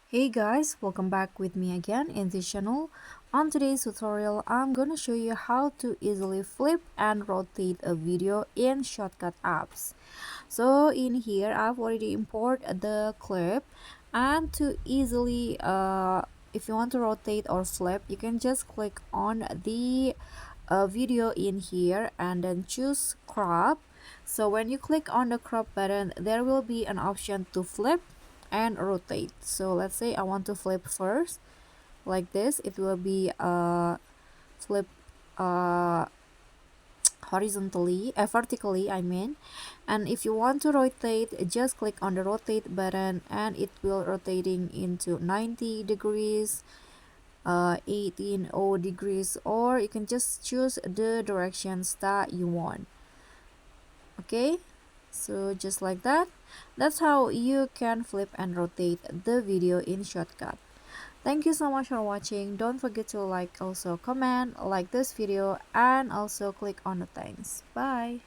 Hey guys, welcome back with me again in this channel. On today's tutorial, I'm gonna show you how to easily flip and rotate a video in ShotCut apps. So in here, I've already imported the clip, and to easily, if you want to rotate or flip, you can just click on the video in here and then choose crop. So when you click on the crop button, there will be an option to flip and rotate. So let's say I want to flip first, like this. It will be flip uh horizontally, vertically I mean. And if you want to rotate, just click on the rotate button and it will rotating into 90 degrees, 18 degrees, or you can just choose the directions that you want. Okay, so just like that, that's how you can flip and rotate the video in ShotCut. Thank you so much for watching. Don't forget to like, also comment, like this video, and also click on the thanks. Bye.